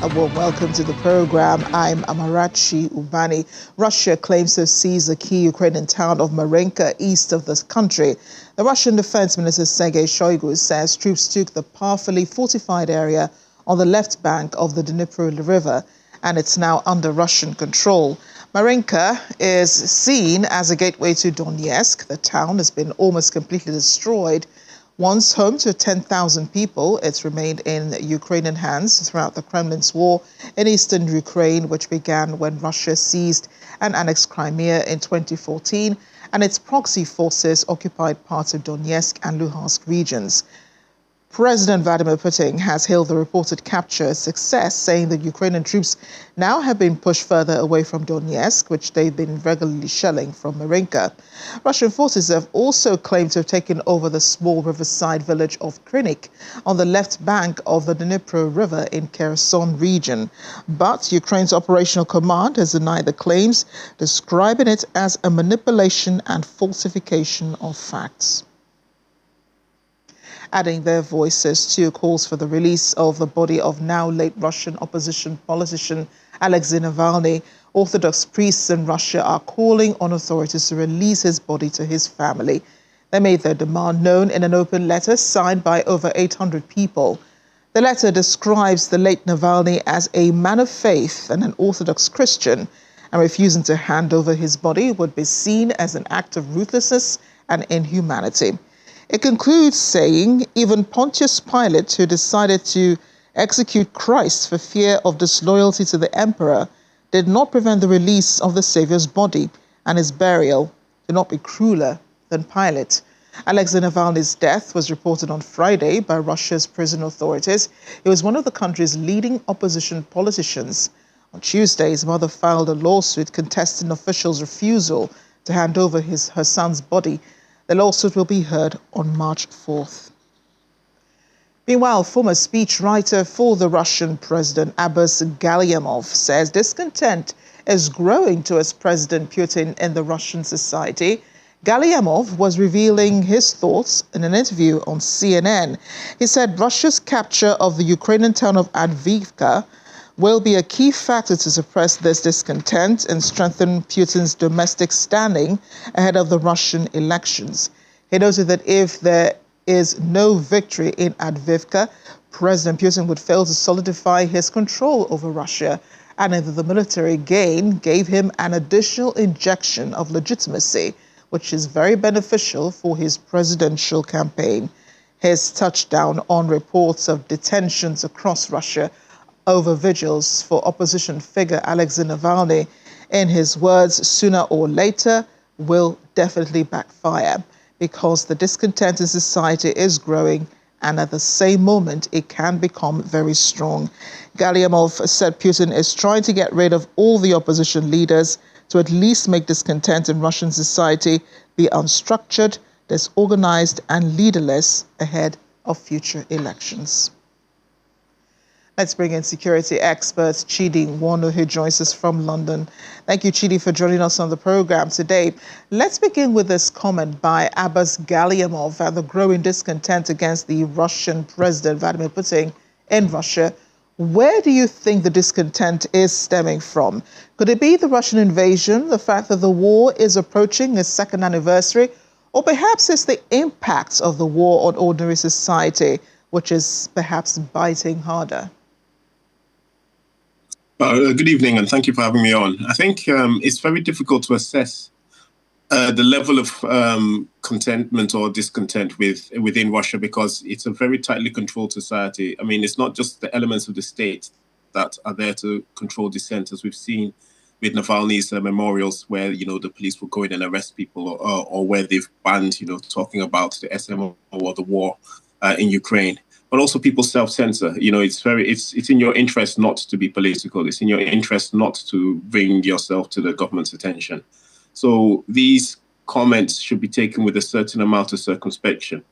A warm welcome to the program. I'm Amarachi Ubani. Russia claims to have seized the key Ukrainian town of Marena east of the country. The Russian Defense Minister Sergei Shoigu says troops took the powerfully fortified area on the left bank of the Dnipro River, and it's now under Russian control. Marena is seen as a gateway to Donetsk. The town has been almost completely destroyed. Once home to 10,000 people, it's remained in Ukrainian hands throughout the Kremlin's war in eastern Ukraine, which began when Russia seized and annexed Crimea in 2014, and its proxy forces occupied parts of Donetsk and Luhansk regions. President Vladimir Putin has hailed the reported capture as success, saying that Ukrainian troops now have been pushed further away from Donetsk, which they've been regularly shelling from Marena. Russian forces have also claimed to have taken over the small riverside village of Krynky on the left bank of the Dnipro River in Kherson region. But Ukraine's operational command has denied the claims, describing it as a manipulation and falsification of facts. Adding their voices to calls for the release of the body of now late Russian opposition politician Alexei Navalny. Orthodox priests in Russia are calling on authorities to release his body to his family. They made their demand known in an open letter signed by over 800 people. The letter describes the late Navalny as a man of faith and an Orthodox Christian, and refusing to hand over his body would be seen as an act of ruthlessness and inhumanity. It concludes saying even Pontius Pilate, who decided to execute Christ for fear of disloyalty to the emperor, did not prevent the release of the Savior's body, and his burial could not be crueler than Pilate. Alexei Navalny's death was reported on Friday by Russia's prison authorities. He was one of the country's leading opposition politicians. On Tuesday, his mother filed a lawsuit contesting officials' refusal to hand over her son's body. The lawsuit will be heard on March 4th. Meanwhile, former speechwriter for the Russian President Abbas Galyamov says discontent is growing towards President Putin in the Russian society. Galyamov was revealing his thoughts in an interview on CNN. He said Russia's capture of the Ukrainian town of Avdiivka will be a key factor to suppress this discontent and strengthen Putin's domestic standing ahead of the Russian elections. He noted that if there is no victory in Avdiivka, President Putin would fail to solidify his control over Russia, and that the military gain gave him an additional injection of legitimacy, which is very beneficial for his presidential campaign. His touchdown on reports of detentions across Russia over vigils for opposition figure Alexei Navalny, in his words, sooner or later will definitely backfire because the discontent in society is growing, and at the same moment it can become very strong. Galyamov said Putin is trying to get rid of all the opposition leaders to at least make discontent in Russian society be unstructured, disorganized and leaderless ahead of future elections. Let's bring in security expert Chidi Wo, who joins us from London. Thank you, Chidi, for joining us on the program today. Let's begin with this comment by Abbas Galyamov and the growing discontent against the Russian President Vladimir Putin in Russia. Where do you think the discontent is stemming from? Could it be the Russian invasion, the fact that the war is approaching its second anniversary, or perhaps it's the impact of the war on ordinary society, which is perhaps biting harder? Good evening, and thank you for having me on. I think it's very difficult to assess the level of contentment or discontent within Russia because it's a very tightly controlled society. I mean, it's not just the elements of the state that are there to control dissent, as we've seen with Navalny's memorials, where the police will go in and arrest people, or where they've banned talking about the SMO or the war in Ukraine. But also people self-censor. It's in your interest not to be political. It's in your interest not to bring yourself to the government's attention. So these comments should be taken with a certain amount of circumspection.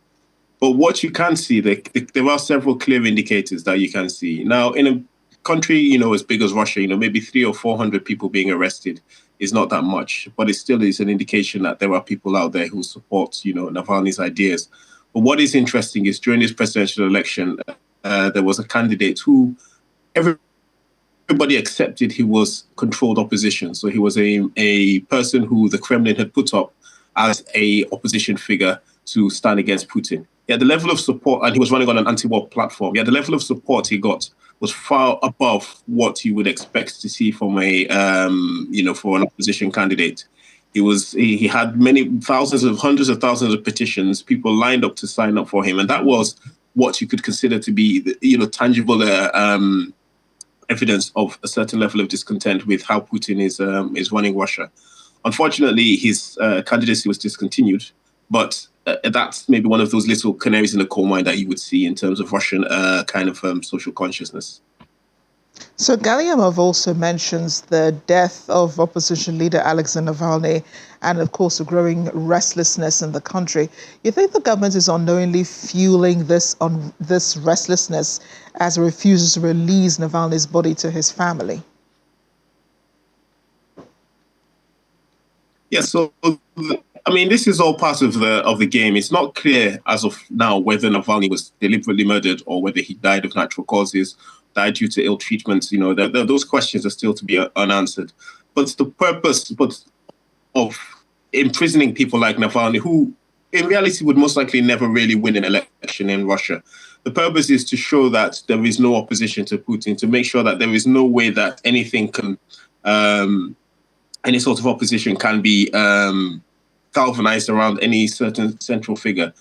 But what you can see, there are several clear indicators that you can see. Now, in a country, as big as Russia, maybe 300 or 400 people being arrested is not that much, but it still is an indication that there are people out there who support, Navalny's ideas. But what is interesting is during this presidential election, there was a candidate who everybody everybody accepted he was controlled opposition. So he was a person who the Kremlin had put up as a opposition figure to stand against Putin. Yeah, the level of support, and he was running on an anti-war platform. Yeah, the level of support he got was far above what you would expect to see from a, for an opposition candidate. He had hundreds of thousands of petitions, people lined up to sign up for him, and that was what you could consider to be, tangible evidence of a certain level of discontent with how Putin is running Russia. Unfortunately, his candidacy was discontinued, but that's maybe one of those little canaries in the coal mine that you would see in terms of Russian social consciousness. So Galyamov also mentions the death of opposition leader Alexei Navalny and, of course, a growing restlessness in the country. You think the government is unknowingly fueling this restlessness as it refuses to release Navalny's body to his family? Yeah, so this is all part of the game. It's not clear as of now whether Navalny was deliberately murdered or whether he died of natural causes, died due to ill treatment. Those questions are still to be unanswered. But the purpose of imprisoning people like Navalny, who in reality would most likely never really win an election in Russia, the purpose is to show that there is no opposition to Putin, to make sure that there is no way that anything can, any sort of opposition can be galvanized around any certain central figure.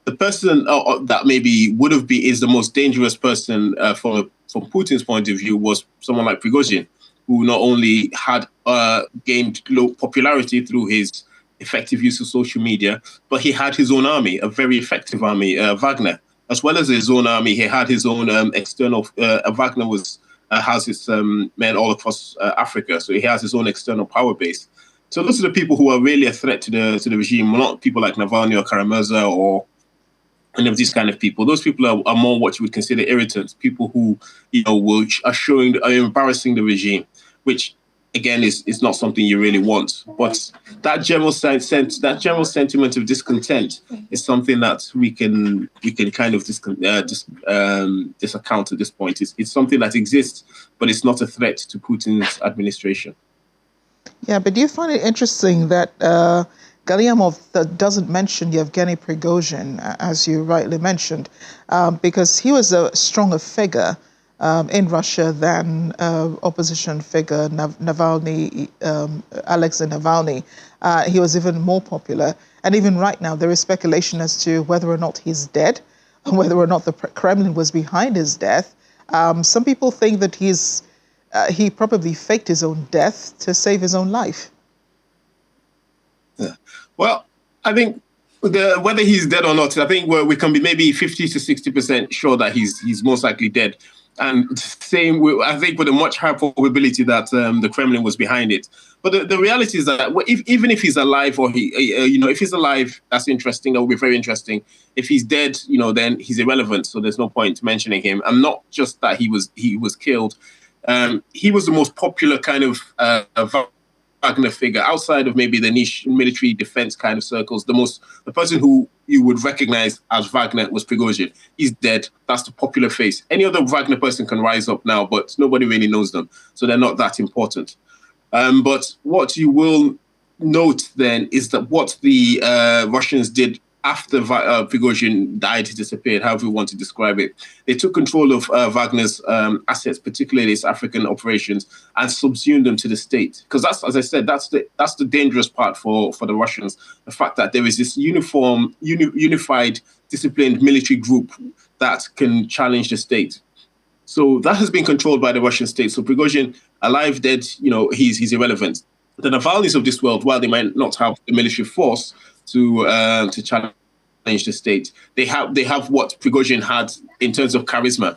The person that maybe would have been is the most dangerous person from Putin's point of view was someone like Prigozhin, who not only had gained popularity through his effective use of social media, but he had his own army, a very effective army, Wagner. As well as his own army, he had his own external. Wagner has its men all across Africa, so he has his own external power base. So those are the people who are really a threat to the regime, not people like Navalny or Karamurza or any of these kind of people. Those people are more what you would consider irritants, people who are embarrassing the regime, which again is not something you really want. But that general sentiment of discontent is something that we can kind of discount at this point. It's something that exists, but it's not a threat to Putin's administration. Yeah, but do you find it interesting that Galyamov doesn't mention Yevgeny Prigozhin, as you rightly mentioned, because he was a stronger figure in Russia than opposition figure Navalny, Alexei Navalny. He was even more popular. And even right now, there is speculation as to whether or not he's dead, and whether or not the Kremlin was behind his death. Some people think that he probably faked his own death to save his own life. Yeah. Well, I think whether he's dead or not, I think we can be maybe 50 to 60% sure that he's most likely dead. And I think with a much higher probability that the Kremlin was behind it. But the reality is that even if he's alive, or if he's alive, that's interesting. That would be very interesting. If he's dead, then he's irrelevant. So there's no point mentioning him. And not just that he was killed. He was the most popular kind of Wagner figure outside of maybe the niche military defense kind of circles. The person who you would recognize as Wagner was Prigozhin. He's dead. That's the popular face. Any other Wagner person can rise up now, but nobody really knows them, so they're not that important. But what you will note then is that what the Russians did after Prigozhin died, he disappeared, however you want to describe it, they took control of Wagner's assets, particularly its African operations, and subsumed them to the state. Because that's, as I said, that's the dangerous part for the Russians, the fact that there is this unified, disciplined military group that can challenge the state. So that has been controlled by the Russian state. So Prigozhin, alive, dead, he's irrelevant. The Navalnys of this world, while they might not have the military force to challenge the state, they have what Prigozhin had in terms of charisma.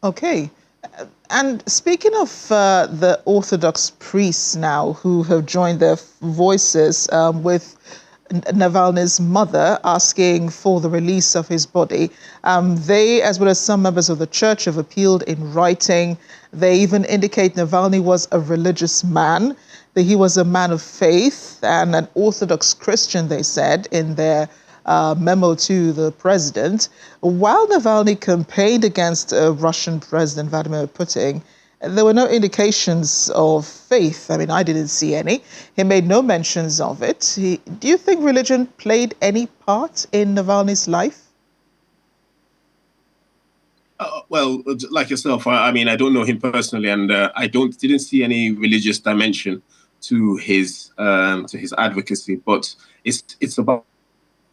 Okay. And speaking of the Orthodox priests now who have joined their voices with Navalny's mother asking for the release of his body, they, as well as some members of the church, have appealed in writing. They even indicate Navalny was a religious man, that he was a man of faith and an Orthodox Christian, they said, in their memo to the president. While Navalny campaigned against Russian President Vladimir Putin, there were no indications of faith. I mean, I didn't see any. He made no mentions of it. Do you think religion played any part in Navalny's life? Well, like yourself, I mean, I don't know him personally, and I didn't see any religious dimension to his advocacy. But it's about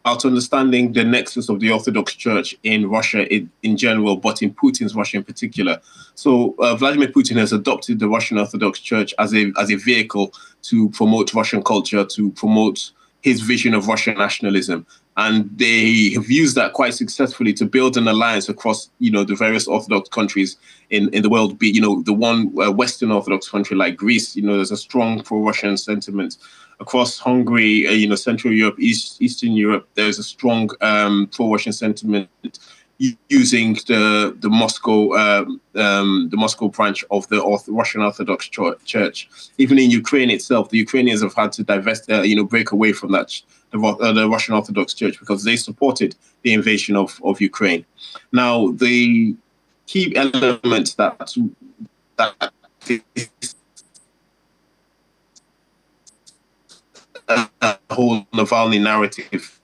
understanding the nexus of the Orthodox Church in Russia in general, but in Putin's Russia in particular. So Vladimir Putin has adopted the Russian Orthodox Church as a vehicle to promote Russian culture, to promote his vision of Russian nationalism. And they have used that quite successfully to build an alliance across, the various Orthodox countries in the world. Be, the one Western Orthodox country like Greece, there's a strong pro-Russian sentiment. Across Hungary, Central Europe, Eastern Europe, there's a strong pro-Russian sentiment using the Moscow branch of the Russian Orthodox Church. Even in Ukraine itself, the Ukrainians have had to divest, break away from that the Russian Orthodox Church because they supported the invasion of Ukraine. Now, the key element that whole Navalny narrative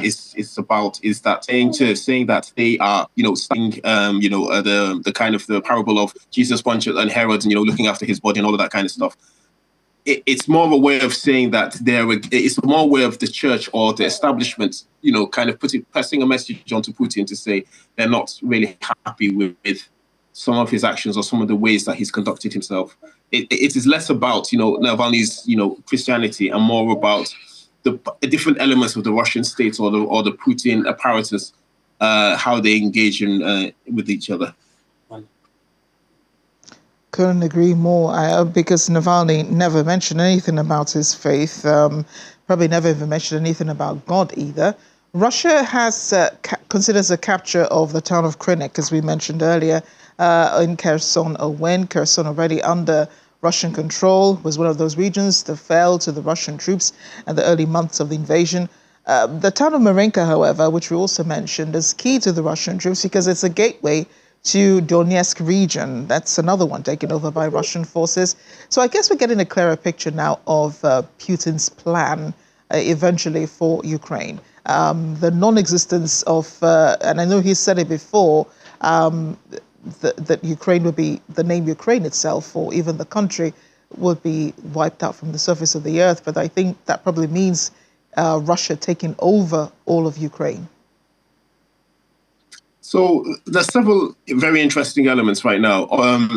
is about is that saying that they are saying the kind of the parable of Jesus, Pontius and Herod, and looking after his body and all of that kind of stuff. It's more of a way of saying that it's more a way of the church or the establishment, kind of passing a message onto Putin to say they're not really happy with some of his actions or some of the ways that he's conducted himself. It is less about, Navalny's, Christianity and more about the different elements of the Russian state or the Putin apparatus, how they engage with each other. Couldn't agree more, because Navalny never mentioned anything about his faith, probably never even mentioned anything about God either. Russia has considers the capture of the town of Krynky, as we mentioned earlier, in Kherson, a win. Kherson already under Russian control, was one of those regions that fell to the Russian troops in the early months of the invasion. The town of Marena, however, which we also mentioned, is key to the Russian troops because it's a gateway to Donetsk region. That's another one taken over by Russian forces. So I guess we're getting a clearer picture now of Putin's plan eventually for Ukraine. The non-existence of, and I know he said it before, that Ukraine would be, the name Ukraine itself, or even the country, would be wiped out from the surface of the earth. But I think that probably means Russia taking over all of Ukraine. So there's several very interesting elements right now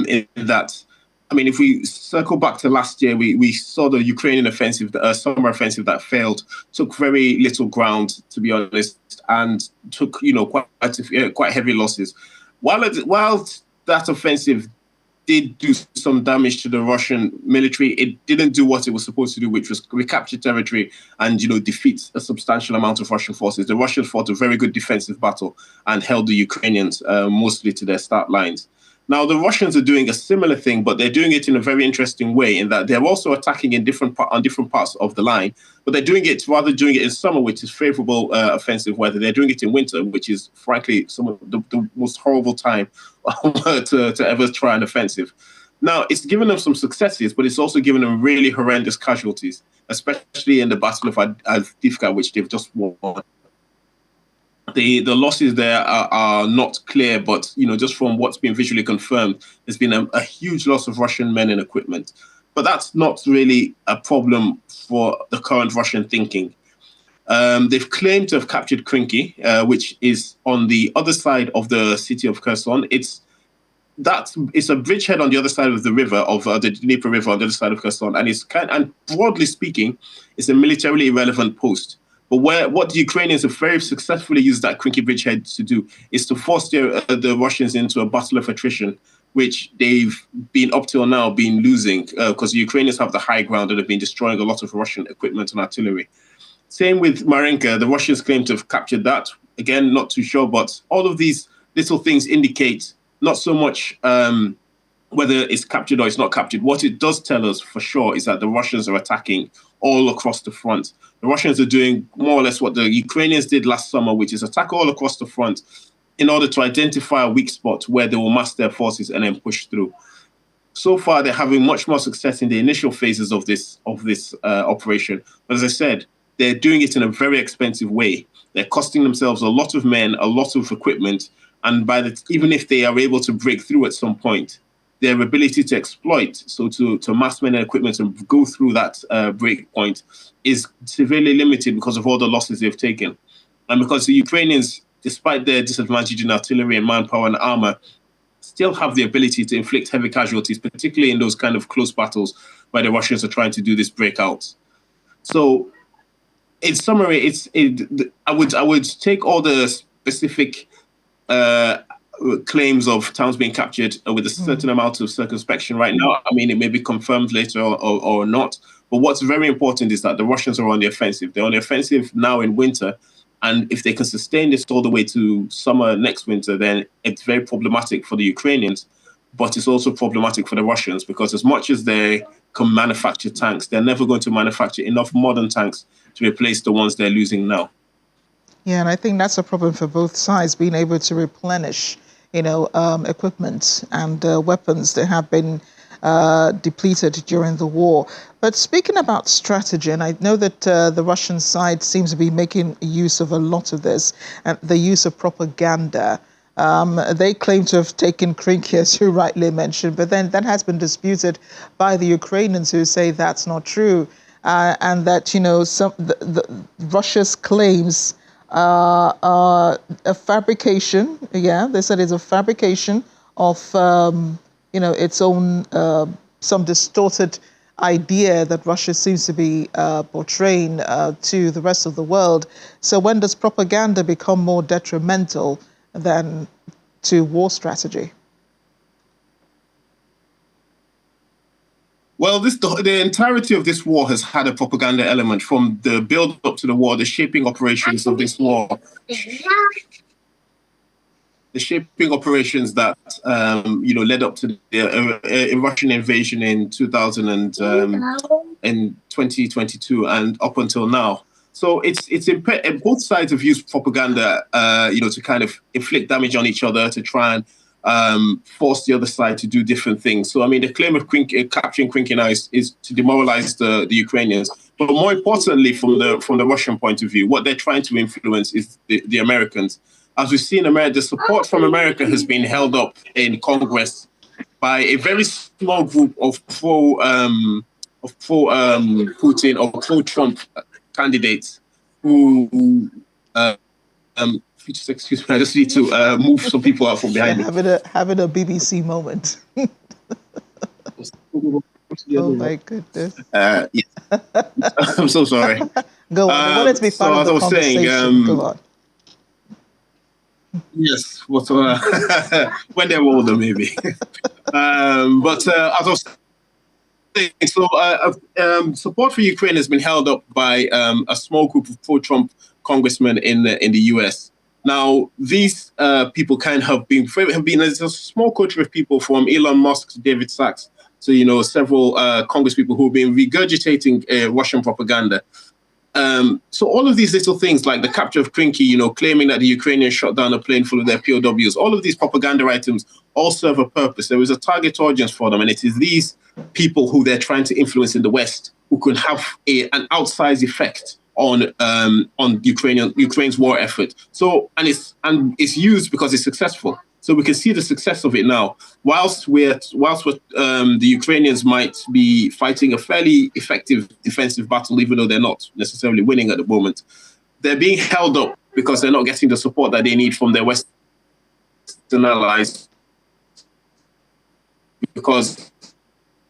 in that. I mean, if we circle back to last year, we saw the Ukrainian offensive, summer offensive that failed, took very little ground, to be honest, and took quite heavy losses. While that offensive did do some damage to the Russian military, it didn't do what it was supposed to do, which was recapture territory and defeat a substantial amount of Russian forces. The Russians fought a very good defensive battle and held the Ukrainians mostly to their start lines. Now, the Russians are doing a similar thing, but they're doing it in a very interesting way in that they're also attacking on different parts of the line, but they're doing it in summer, which is favorable offensive weather. They're doing it in winter, which is frankly some of the most horrible time to ever try an offensive. Now, it's given them some successes, but it's also given them really horrendous casualties, especially in the Battle of Avdiivka, which they've just won. The losses there are not clear, but just from what's been visually confirmed, there's been a huge loss of Russian men and equipment. But that's not really a problem for the current Russian thinking. They've claimed to have captured Krynky, which is on the other side of the city of Kherson. It's a bridgehead on the other side of the river, of the Dnieper River on the other side of Kherson, and broadly speaking, it's a militarily irrelevant post. But what the Ukrainians have very successfully used that Krynky bridgehead to do is to force the Russians into a battle of attrition, which they've been up till now been losing because the Ukrainians have the high ground and have been destroying a lot of Russian equipment and artillery. Same with Marena, the Russians claim to have captured that. Again, not too sure, but all of these little things indicate not so much whether it's captured or it's not captured. What it does tell us for sure is that the Russians are attacking all across the front. The Russians are doing more or less what the Ukrainians did last summer, which is attack all across the front in order to identify a weak spot where they will mass their forces and then push through. So far, they're having much more success in the initial phases of this operation. But as I said, they're doing it in a very expensive way. They're costing themselves a lot of men, a lot of equipment, and even if they are able to break through at some point, their ability to exploit, so to mass men and equipment and go through that break point, is severely limited because of all the losses they've taken, and because the Ukrainians, despite their disadvantage in artillery and manpower and armor, still have the ability to inflict heavy casualties, particularly in those kind of close battles where the Russians are trying to do this breakout. So, in summary, I would take all the specific claims of towns being captured with a certain amount of circumspection right now. I mean, it may be confirmed later or not. But what's very important is that the Russians are on the offensive. They're on the offensive now in winter. And if they can sustain this all the way to summer next winter, then it's very problematic for the Ukrainians. But it's also problematic for the Russians, because as much as they can manufacture tanks, they're never going to manufacture enough modern tanks to replace the ones they're losing now. Yeah, and I think that's a problem for both sides, being able to replenish, equipment and weapons that have been depleted during the war. But speaking about strategy, and I know that the Russian side seems to be making use of a lot of this, and the use of propaganda. They claim to have taken Krynky, as you rightly mentioned, but then that has been disputed by the Ukrainians, who say that's not true, and that Russia's claims are a fabrication. Yeah, they said it's a fabrication of its own some distorted idea that Russia seems to be portraying to the rest of the world. So when does propaganda become more detrimental than to war strategy? Well, the entirety of this war has had a propaganda element, from the build up to the war, the shaping operations of this war. The shaping operations that led up to the Russian invasion in 2022 and up until now. So both sides have used propaganda, to kind of inflict damage on each other, to try and force the other side to do different things. So I mean, the claim of capturing Krynky now is to demoralize the Ukrainians. But more importantly, from the Russian point of view, what they're trying to influence is the Americans. As we see in America, the support from America has been held up in Congress by a very small group of pro-Putin or pro-Trump candidates who, excuse me, I just need to move some people out from behind me. Having a BBC moment. Oh my goodness. Yes. I'm so sorry. Go on. I wanted to be part of the conversation. Go on. Yes, when they're older, maybe. But as I was saying, support for Ukraine has been held up by a small group of pro-Trump congressmen in the US. Now, these people there's a small culture of people, from Elon Musk to David Sachs to several congresspeople who have been regurgitating Russian propaganda. So all of these little things, like the capture of Krynky, claiming that the Ukrainians shot down a plane full of their POWs, all of these propaganda items all serve a purpose. There is a target audience for them, and it is these people who they're trying to influence in the West who can have an outsized effect on Ukraine's war effort. So it's used because it's successful. So we can see the success of it now. Whilst the Ukrainians might be fighting a fairly effective defensive battle, even though they're not necessarily winning at the moment, they're being held up because they're not getting the support that they need from their Western allies. Because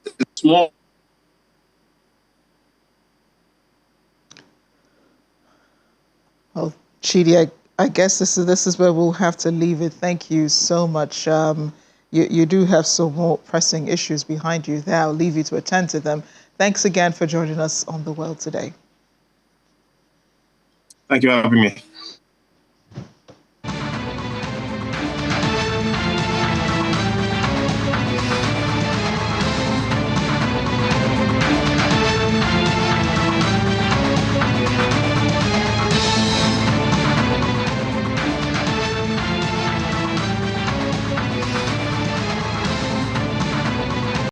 the small. Well, Chidi, I guess this is where we'll have to leave it. Thank you so much. You do have some more pressing issues behind you there. I'll leave you to attend to them. Thanks again for joining us on The World Today. Thank you for having me.